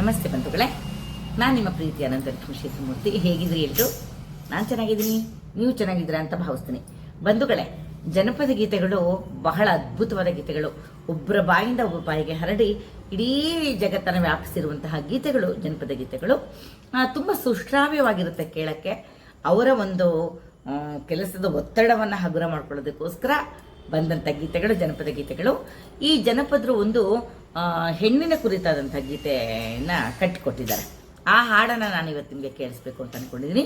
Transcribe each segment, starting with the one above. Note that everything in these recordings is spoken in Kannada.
ನಮಸ್ತೆ ಬಂಧುಗಳೇ, ನಾನು ನಿಮ್ಮ ಪ್ರೀತಿ ಅನಂತಲಕ್ಷ್ಮಿ ಶ್ರೀಮೂರ್ತಿ. ಹೇಗಿದ್ರಿ ಎಲ್ಲರೂ? ನಾನು ಚೆನ್ನಾಗಿದ್ದೀನಿ, ನೀವು ಚೆನ್ನಾಗಿದ್ದೀರಾ ಅಂತ ಭಾವಿಸ್ತೀನಿ. ಬಂಧುಗಳೇ, ಜನಪದ ಗೀತೆಗಳು ಬಹಳ ಅದ್ಭುತವಾದ ಗೀತೆಗಳು. ಒಬ್ಬರ ಬಾಯಿಂದ ಒಬ್ಬರ ಬಾಯಿಗೆ ಹರಡಿ ಇಡೀ ಜಗತ್ತನ್ನು ವ್ಯಾಪಿಸಿರುವಂತಹ ಗೀತೆಗಳು ಜನಪದ ಗೀತೆಗಳು. ತುಂಬ ಸುಶ್ರಾವ್ಯವಾಗಿರುತ್ತೆ ಕೇಳಕ್ಕೆ. ಅವರ ಒಂದು ಕೆಲಸದ ಒತ್ತಡವನ್ನು ಹಗುರ ಮಾಡ್ಕೊಳ್ಳೋದಕ್ಕೋಸ್ಕರ ಬಂದಂಥ ಗೀತೆಗಳು ಜನಪದ ಗೀತೆಗಳು. ಈ ಜನಪದರು ಒಂದು ಹೆಣ್ಣಿನ ಕುರಿತಾದಂಥ ಗೀತೆಯನ್ನು ಕಟ್ಟಿಕೊಟ್ಟಿದ್ದಾರೆ. ಆ ಹಾಡನ್ನು ನಾನು ಇವತ್ತು ನಿಮಗೆ ಕೇಳಿಸ್ಬೇಕು ಅಂತ ಅಂದ್ಕೊಂಡಿದ್ದೀನಿ.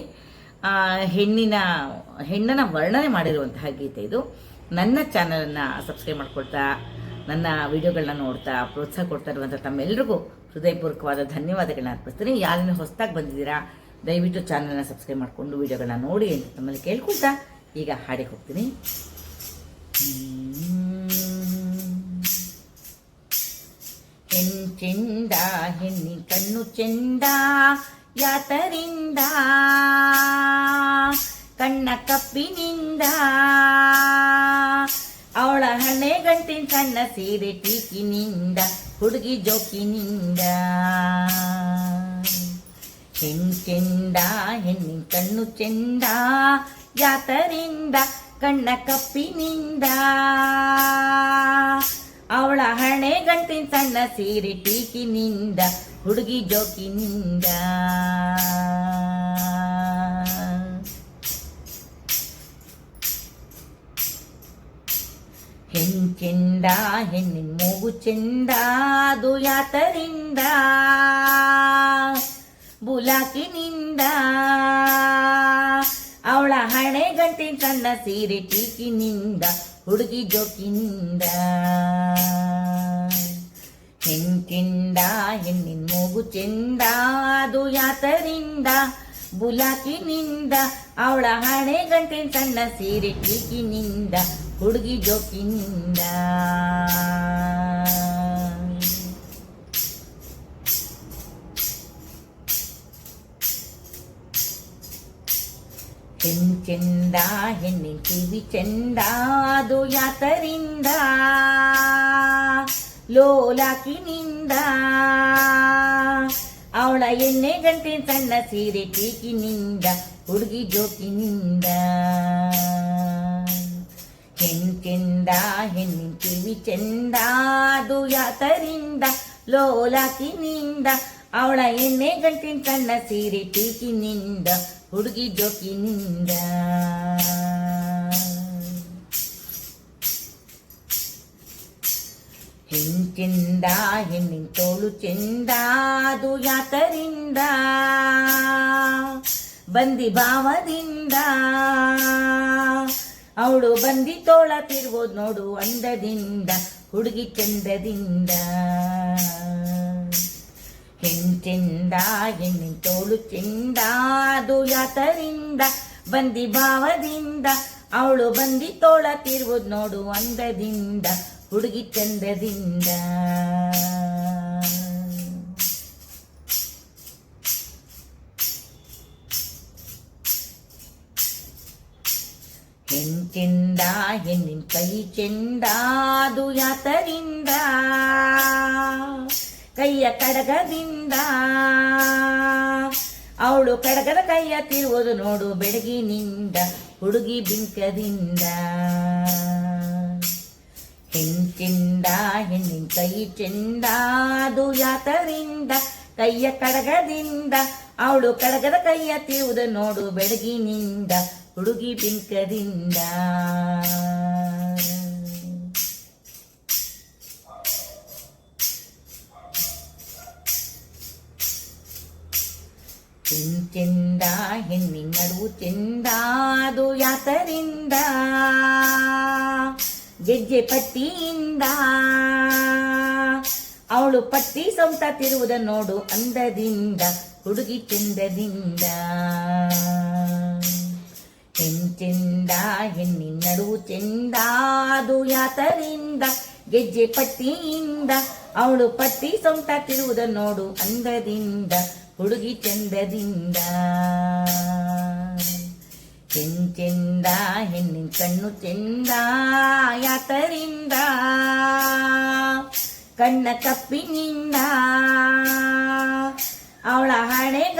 ಹೆಣ್ಣನ ವರ್ಣನೆ ಮಾಡಿರುವಂತಹ ಗೀತೆ ಇದು. ನನ್ನ ಚಾನಲನ್ನು ಸಬ್ಸ್ಕ್ರೈಬ್ ಮಾಡ್ಕೊಳ್ತಾ ನನ್ನ ವಿಡಿಯೋಗಳನ್ನ ನೋಡ್ತಾ ಪ್ರೋತ್ಸಾಹ ಕೊಡ್ತಾ ಇರುವಂಥ ತಮ್ಮೆಲ್ಲರಿಗೂ ಹೃದಯಪೂರ್ವಕವಾದ ಧನ್ಯವಾದಗಳನ್ನ ಅರ್ಪಿಸ್ತೀನಿ. ಯಾರನ್ನು ಹೊಸದಾಗಿ ಬಂದಿದ್ದೀರಾ ದಯವಿಟ್ಟು ಚಾನಲ್ನ ಸಬ್ಸ್ಕ್ರೈಬ್ ಮಾಡಿಕೊಂಡು ವಿಡಿಯೋಗಳನ್ನ ನೋಡಿ ಅಂತ ತಮ್ಮಲ್ಲಿ ಕೇಳ್ಕೊಳ್ತಾ ಈಗ ಹಾಡಿಗೆ ಹೋಗ್ತೀನಿ. ಚೆಂದ ಹೆಣ್ಣಿನ ಕಣ್ಣು ಚೆಂದ ಯಾತರಿಂದ, ಕಣ್ಣ ಕಪ್ಪಿನಿಂದ, ಅವಳ ಹಣೆ ಗಂಟಿನ ಸಣ್ಣ ಸೀರೆ ಟೀಕಿನಿಂದ, ಹುಡುಗಿ ಜೋಕಿನಿಂದ. ಚೆಂದ ಹೆಣ್ಣಿನ ಕಣ್ಣು ಚೆಂದ ಯಾತರಿಂದ, ಕಣ್ಣ ಕಪ್ಪಿನಿಂದ, ಅವಳ ಹಣೆ ಗಂಟಿನ ಸಣ್ಣ ಸೀರೆ ಟೀಕಿನಿಂದ, ಹುಡುಗಿ ಜೋಕಿನಿಂದ. ಚೆಂದ ಹೆಣ್ಣಿನ ಮೂಗು ಚೆಂದ ಅದು ಯಾತರಿಂದ, ಬುಲಾಕಿನಿಂದ, ಅವಳ ಹಣೆ ಗಂಟಿನ ಸಣ್ಣ ಸೀರೆ ಟೀಕಿನಿಂದ, ಹುಡುಗಿ ಜೋಕಿನಿಂದ. ಚೆಂದ ಹೆಣ್ಣಿನ ಮೂಗು ಚೆಂದ ಅದು ಯಾತರಿಂದ, ಬುಲಾಕಿನಿಂದ, ಅವಳ ಹಣೆ ಗಂಟಿನ ಸಣ್ಣ ಸೀರೆ ಟೀಕಿನಿಂದ, ಹುಡುಗಿ ಜೋಕಿನಿಂದ. ಚೆಂದ ಹೆಣ್ಣಿನ ಕಿವಿ ಚೆಂದ ಅದು ಯಾತರಿಂದ, ಲೋಲಾಕಿನಿಂದ, ಅವಳ ಎಣ್ಣೆ ಗಂಟಿನ ಸಣ್ಣ ಸೀರೆ ಟೀಕಿನಿಂದ, ಹುಡುಗಿ ಜೋಕಿನಿಂದ. ಚೆಂದ ಹೆಣ್ಣಿನ ಕಿವಿ ಚೆಂದ ಅದು ಯಾತರಿಂದ, ಲೋಲಾಕಿನಿಂದ, ಅವಳ ಎಣ್ಣೆ ಗಂಟಿನ ಸಣ್ಣ ಸೀರೆ ಟೀಕಿನಿಂದ, ಹುಡುಗಿ ಜೋಕಿನಿಂದ. ಚೆಂದ ಹೆಣ್ಣಿನ ತೋಳು ಚೆಂದ ಅದು ಯಾತರಿಂದ, ಬಂದಿ ಭಾವದಿಂದ, ಅವಳು ಬಂದಿ ತೋಳ ತಿರುಗೋದು ನೋಡು ಅಂದದಿಂದ, ಹುಡುಗಿ ಚಂದದಿಂದ. ಚೆಂದ ಹೆಣ್ಣಿನ ತೋಳು ಚೆಂದ ಅದು ಯಾತರಿಂದ, ಬಂದಿ ಭಾವದಿಂದ, ಅವಳು ಬಂದಿ ತೋಳ ತಿರುಗೋದು ನೋಡು ಅಂದದಿಂದ, ಹುಡುಗಿ ಚಂದದಿಂದ. ಚೆಂದ ಹೆಣ್ಣಿನ ಕೈ ಚೆಂದ ಅದು ಯಾತರಿಂದ, ಕೈಯ ಕಡಗದಿಂದ, ಅವಳು ಕಡಗದ ಕೈಯ ತಿರುವುದು ನೋಡು ಬೆಳಗಿನಿಂದ, ಹುಡುಗಿ ಬಿಂಕದಿಂದ. ಚೆಂದ ಹೆಣ್ಣಿನ ಕೈ ಚೆಂದ ಅದು ಯಾತರಿಂದ, ಕೈಯ ಕಡಗದಿಂದ, ಅವಳು ಕಡಗದ ಕೈಯ ತಿರುವುದು ನೋಡು ಬೆಳಗಿನಿಂದ, ಹುಡುಗಿ ಬಿಂಕದಿಂದ. ಚೆಂದ ಹೆಣ್ಣಿನ ನಡುವು ಚೆಂದ ಅದು ಯಾತರಿಂದ, ಗೆಜ್ಜೆ ಪಟ್ಟಿಯಿಂದ, ಅವಳು ಪಟ್ಟಿ ಸೊಂಟ ತಿರುವುದ ನೋಡು ಅಂದದಿಂದ, ಹುಡುಗಿ ಚಂದದಿಂದ. ಚೆಂದ ಹೆಣ್ಣಿನ ನಡುವು ಚೆಂದ ಅದು ಯಾತರಿಂದ, ಗೆಜ್ಜೆ ಪಟ್ಟಿಯಿಂದ, ಅವಳು ಪಟ್ಟಿ ಸೊಂಟ ತಿರುವುದ ನೋಡು ಅಂದದಿಂದ, ಹುಡುಗಿ ಚಂದದಿಂದ. ಚೆಂದ ಹೆಣ್ಣಿನ ಕಣ್ಣು ಚೆಂದ ಯಾತರಿಂದ, ಕಣ್ಣ ಕಪ್ಪಿನಿಂದ,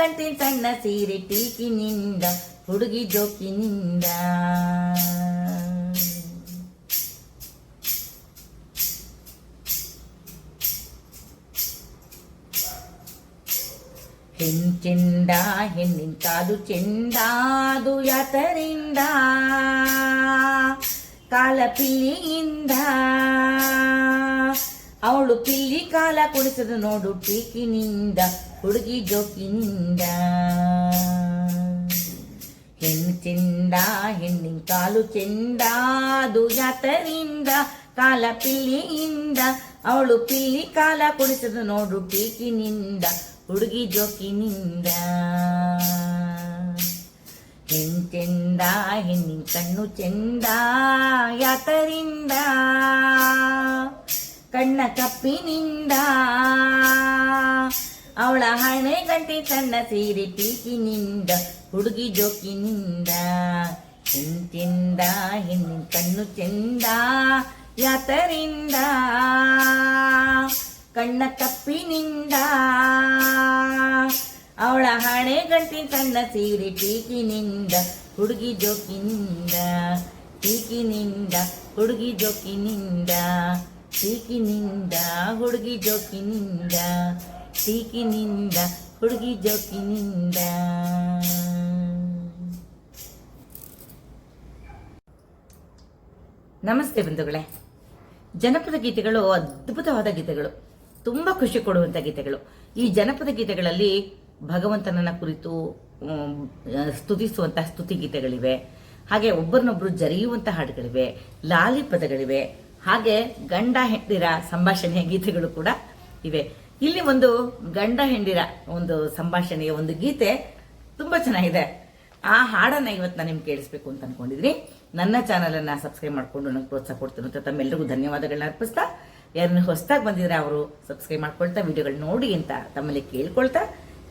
ಗಂಟೆ ಸಣ್ಣ ಸೀರೆ ಟೀಕಿನಿಂದ ಹುಡುಗಿ ಜೋಕಿನಿಂದ. ಚೆಂದ ಹೆಣ್ಣಿನ ಕಾಲು ಚೆಂದಾದು ಯಾತರಿಂದ ಕಾಲ ಪಿಲ್ಲಿಯಿಂದ. ಅವಳು ಪಿಲ್ಲಿ ಕಾಲ ಕುಡಿಸದು ನೋಡು ಟೀಕಿನಿಂದ ಹುಡುಗಿ ಜೋಕಿನಿಂದ. ಹೆಣ್ಣು ಚೆಂದ ಹೆಣ್ಣಿನ ಕಾಲು ಚೆಂದಾದು ಯಾತರಿಂದ ಕಾಲ ಪಿಲ್ಲಿಯಿಂದ. ಅವಳು ಪಿಲ್ಲಿ ಕಾಲ ಕುಡಿಸದು ನೋಡು ಟೀಕಿನಿಂದ ಹುಡುಗಿ ಜೋಕಿನಿಂದ. ಚೆಂದ ಹೆಣ್ಣಿನ ಕಣ್ಣು ಚೆಂದ ಯಾತರಿಂದ ಕಣ್ಣ ಕಪ್ಪಿನಿಂದ. ಅವಳ ಹಣೆ ಗಂಟೆ ಸಣ್ಣ ಸೀರೆ ಟೀಕಿನಿಂದ ಹುಡುಗಿ ಜೋಕಿನಿಂದ. ಚೆಂದ ಹೆಣ್ಣಿನ ಕಣ್ಣು ಚೆಂದ ಯಾತರಿಂದ ಕಣ್ಣ ಕಪ್ಪಿನಿಂದ. ಅವಳ ಹಣೆ ಗಂಟೆ ಸಣ್ಣ ಸೀರೆ ಟೀಕಿನಿಂದ ಹುಡುಗಿ ಜೋಕಿನಿಂದ. ಟೀಕಿನಿಂದ ಹುಡುಗಿ ಜೋಕಿನಿಂದ. ಟೀಕಿನಿಂದ ಹುಡುಗಿ ಜೋಕಿನಿಂದ. ಟೀಕಿನಿಂದ ಹುಡುಗಿ ಜೋಕಿನಿಂದ. ನಮಸ್ತೆ ಬಂಧುಗಳೇ. ಜನಪದ ಗೀತೆಗಳು ಅದ್ಭುತವಾದ ಗೀತೆಗಳು, ತುಂಬ ಖುಷಿ ಕೊಡುವಂಥ ಗೀತೆಗಳು. ಈ ಜನಪದ ಗೀತೆಗಳಲ್ಲಿ ಭಗವಂತನನ್ನ ಕುರಿತು ಸ್ತುತಿಸುವಂತಹ ಸ್ತುತಿ ಗೀತೆಗಳಿವೆ, ಹಾಗೆ ಒಬ್ಬರನ್ನೊಬ್ಬರು ಜರಿಯುವಂಥ ಹಾಡುಗಳಿವೆ, ಲಾಲಿ ಪದಗಳಿವೆ, ಹಾಗೆ ಗಂಡ ಹೆಂಡಿರ ಸಂಭಾಷಣೆಯ ಗೀತೆಗಳು ಕೂಡ ಇವೆ. ಇಲ್ಲಿ ಒಂದು ಗಂಡ ಹೆಂಡಿರ ಒಂದು ಸಂಭಾಷಣೆಯ ಒಂದು ಗೀತೆ ತುಂಬ ಚೆನ್ನಾಗಿದೆ. ಆ ಹಾಡನ್ನ ಇವತ್ತು ನಾನು ನಿಮ್ಗೆ ಕೇಳಿಸ್ಬೇಕು ಅಂತ ಅನ್ಕೊಂಡಿದ್ರಿ. ನನ್ನ ಚಾನಲನ್ನ ಸಬ್ಸ್ಕ್ರೈಬ್ ಮಾಡ್ಕೊಂಡು ನಂಗೆ ಪ್ರೋತ್ಸಾಹ ಕೊಡ್ತೀನಿ ಅಂತ ತಮ್ಮೆಲ್ಲರಿಗೂ ಧನ್ಯವಾದಗಳನ್ನ ಅರ್ಪಿಸ್ತಾ, ಯಾರನ್ನ ಹೊಸದಾಗಿ ಬಂದಿದ್ರೆ ಅವರು ಸಬ್ಸ್ಕ್ರೈಬ್ ಮಾಡ್ಕೊಳ್ತಾ ವಿಡಿಯೋಗಳು ನೋಡಿ ಅಂತ ತಮ್ಮಲ್ಲಿ ಕೇಳ್ಕೊಳ್ತಾ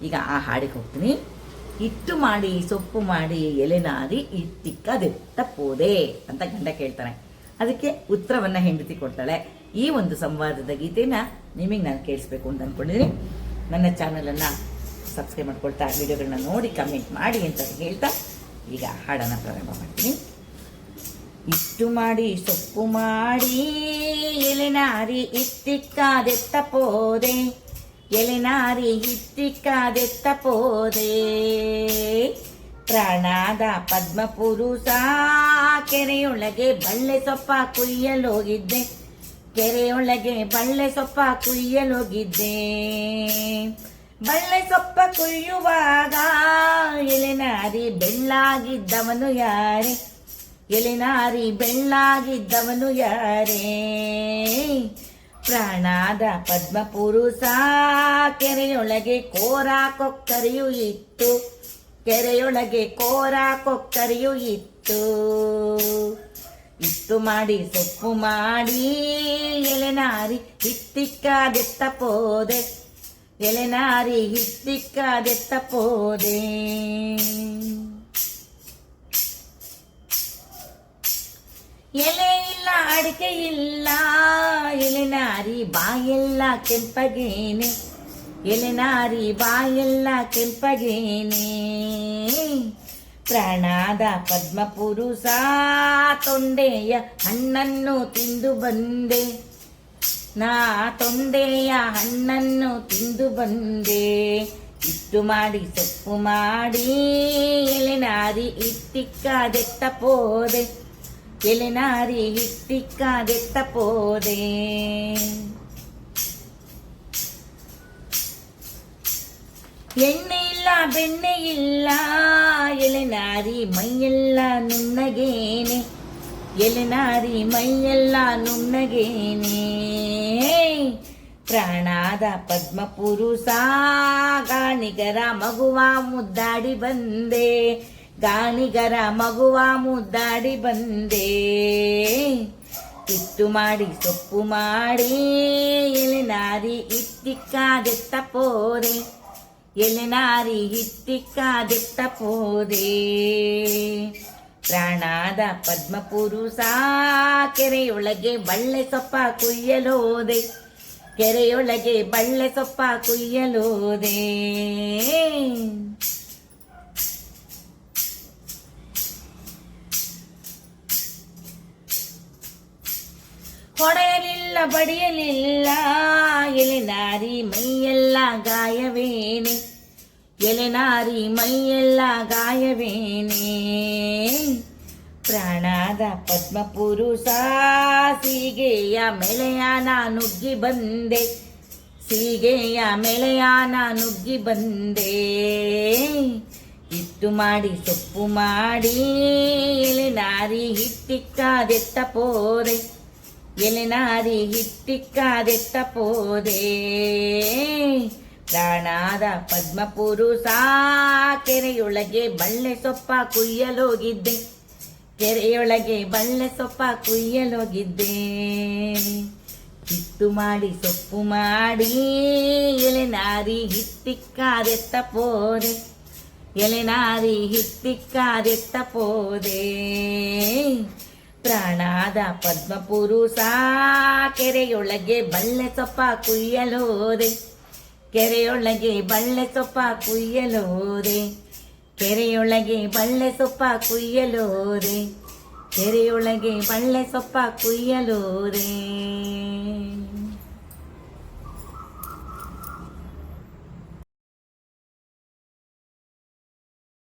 ಈಗ ಆ ಹಾಡಿಗೆ ಹೋಗ್ತೀನಿ. ಹಿಟ್ಟು ಮಾಡಿ ಸೊಪ್ಪು ಮಾಡಿ ಎಲೆನಾರಿ ಇಟ್ಟಿಕ್ಕದೆತ್ತ ಪೋದೆ ಅಂತ ಗಂಡ ಕೇಳ್ತಾನೆ. ಅದಕ್ಕೆ ಉತ್ತರವನ್ನ ಹೆಂಡತಿ ಕೊಡ್ತಾಳೆ. ಈ ಒಂದು ಸಂವಾದದ ಗೀತೆನ ನಿಮಗೆ ನಾನು ಕೇಳಿಸ್ಬೇಕು ಅಂತ ಅನ್ಕೊಂಡಿದ್ದೀನಿ. ನನ್ನ ಚಾನಲನ್ನು ಸಬ್ಸ್ಕ್ರೈಬ್ ಮಾಡ್ಕೊಳ್ತಾ ವಿಡಿಯೋಗಳನ್ನ ನೋಡಿ ಕಮೆಂಟ್ ಮಾಡಿ ಅಂತ ಹೇಳ್ತಾ ಈಗ ಹಾಡನ್ನು ಪ್ರಾರಂಭ ಮಾಡ್ತೀನಿ. ಹಿಟ್ಟು ಮಾಡಿ ಸೊಪ್ಪು ಮಾಡಿ ಎಲೆನಾರಿ ಇಟ್ಟಿಕ್ಕದೆತ್ತ ಪೋದೆ. ಎಲೆನಾರಿ ಇಟ್ಟಿಕ್ಕದೆತ್ತ ಪೋದೆ. ಪ್ರಾಣಾದ ಪದ್ಮಪುರುಷ ಕೆರೆಯೊಳಗೆ ಬಳ್ಳೆ ಸೊಪ್ಪ ಕುಯ್ಯಲೋಗಿದ್ದೆ. ಕೆರೆಯೊಳಗೆ ಬಳ್ಳೆ ಸೊಪ್ಪ ಕುಯ್ಯಲೋಗಿದ್ದೆ. ಬಳ್ಳೆ ಸೊಪ್ಪ ಕುಯ್ಯುವಾಗ ಎಲೆನಾರಿ ಬೆಳ್ಳಾಗಿದ್ದವನು ಯಾರೇ. ಎಲೆನಾರಿ ಬೆಳ್ಳಾಗಿದ್ದವನು ಯಾರೇ. ಪ್ರಾಣಾದ ಪದ್ಮಪುರುಷ ಕೆರೆಯೊಳಗೆ ಕೋರ ಕೊಕ್ಕರಿಯೂ ಇತ್ತು. ಕೆರೆಯೊಳಗೆ ಕೋರ ಕೊಕ್ಕರಿಯೂ ಇತ್ತು. ಹಿಟ್ಟು ಮಾಡಿ ಸೊಪ್ಪು ಮಾಡಿ ಎಲೆನಾರಿ ಹಿಟ್ಟಿಕ್ಕದೆತ್ತ ಪೋದೆ. ಎಲೆನಾರಿ ಹಿಟ್ಟಿಕ್ಕದೆತ್ತ ಪೋದೆ. ಎಲೆ ಇಲ್ಲ ಅಡಿಕೆ ಇಲ್ಲ ಎಲೆನಾರಿ ಬಾಯೆಲ್ಲ ಕೆಂಪಗೇನೆ. ಎಲೆನಾರಿ ಬಾಯೆಲ್ಲ ಕೆಂಪಗೇನೆ. ಪ್ರಾಣಾದ ಪದ್ಮಪುರುಷ ತೊಂಡೆಯ ಹಣ್ಣನ್ನು ತಿಂದು ಬಂದೆ. ನಾ ತೊಂಡೆಯ ಹಣ್ಣನ್ನು ತಿಂದು ಬಂದೆ. ಹಿಟ್ಟು ಮಾಡಿ ಸೊಪ್ಪು ಮಾಡಿ ಎಲೆನಾರಿ ಇಟ್ಟಿಕ್ಕದೆತ್ತ ಪೋದೆ. ಎಲೆನಾರಿ ಇಟ್ಟಿಕ್ಕದೆತ್ತ ಪೋದೆ. ಎಣ್ಣೆ ಇಲ್ಲ ಬೆಣ್ಣೆ ಇಲ್ಲ ಎಲೆನಾರಿ ಮೈಯೆಲ್ಲ ನುಣ್ಣಗೇನೆ. ಎಲೆನಾರಿ ಮೈಯೆಲ್ಲ ನುಣ್ಣಗೇನೆ. ಪ್ರಾಣಾದ ಪದ್ಮಪುರುಷ ಗಾಣಿಗರ ಮಗುವ ಮುದ್ದಾಡಿ ಬಂದೆ. ಗಾಣಿಗರ ಮಗುವ ಮುದ್ದಾಡಿ ಬಂದೆ. ಹಿಟ್ಟು ಮಾಡಿ ಸೊಪ್ಪು ಮಾಡಿ ಎಲೆನಾರಿ ಇಟ್ಟಿಕ್ಕದೆತ್ತ ಪೋದೆ. ಎಲೆನಾರಿ ಹಿಟ್ಟಿಕ್ಕದೆತ್ತ ಪೋದೆ. ಪ್ರಾಣಾದ ಪದ್ಮಪುರುಷ ಕೆರೆಯೊಳಗೆ ಬಳ್ಳೆ ಸೊಪ್ಪ ಕುಯ್ಯಲೋದೆ. ಕೆರೆಯೊಳಗೆ ಬಳ್ಳೆ ಸೊಪ್ಪ ಕುಯ್ಯಲೋದೆ. ಹೊಡೆಯಲಿಲ್ಲ ಬಡಿಯಲಿಲ್ಲ ಎಲೆನಾರಿ ಮೈಯೆಲ್ಲ ಗಾಯವೇನೆ, ಎಲೆನಾರಿ ಮೈಯೆಲ್ಲ ಗಾಯವೇನೆ. ಪ್ರಾಣದ ಪದ್ಮಪುರುಷ ಸೀಗೆಯ ಮೆಳೆಯಾನ ನುಗ್ಗಿ ಬಂದೆ, ಸೀಗೆಯ ಮೆಳೆಯಾನ ನುಗ್ಗಿ ಬಂದೆ. ಹಿಟ್ಟು ಮಾಡಿ ಸೊಪ್ಪು ಮಾಡಿ ಎಲೆನಾರಿ ಹಿಟ್ಟಿಕ್ಕಾದೆತ್ತ ಪೋದೆ, ಎಲೆನಾರಿ ಹಿಟ್ಟಿಕ್ಕಾದೆತ್ತ ಪೋದೆ. ಪ್ರಾಣದ ಪದ್ಮಪುರುಷ ಕೆರೆಯೊಳಗೆ ಬಳ್ಳೆ ಸೊಪ್ಪ ಕುಯ್ಯಲೋಗಿದ್ದೆ, ಕೆರೆಯೊಳಗೆ ಬಳ್ಳೆ ಸೊಪ್ಪ ಕುಯ್ಯಲೋಗಿದ್ದೆ. ಹಿಟ್ಟು ಮಾಡಿ ಸೊಪ್ಪು ಮಾಡಿ ಎಲೆನಾರಿ ಹಿಟ್ಟಿಕ್ಕಾದೆತ್ತ ಪೋದೆ, ಎಲೆನಾರಿ ಹಿಟ್ಟಿಕ್ಕಾದೆತ್ತ ಪೋದೆ. ಪ್ರಾಣದ ಪದ್ಮಪುರುಷ ಕೆರೆಯೊಳಗೆ ಬಳ್ಳೆ ಸೊಪ್ಪ ಕುಯ್ಯಲೋದೆ, ಕೆರೆಯೊಳಗೆ ಬಳ್ಳೆ ಸೊಪ್ಪ ಕುಯ್ಯಲೋದೆ. ಕೆರೆಯೊಳಗೆ ಬಳ್ಳೆ ಸೊಪ್ಪ ಕುಯ್ಯಲೋದೆ, ಕೆರೆಯೊಳಗೆ ಬಳ್ಳೆ ಸೊಪ್ಪ ಕುಯ್ಯಲೋದೆ.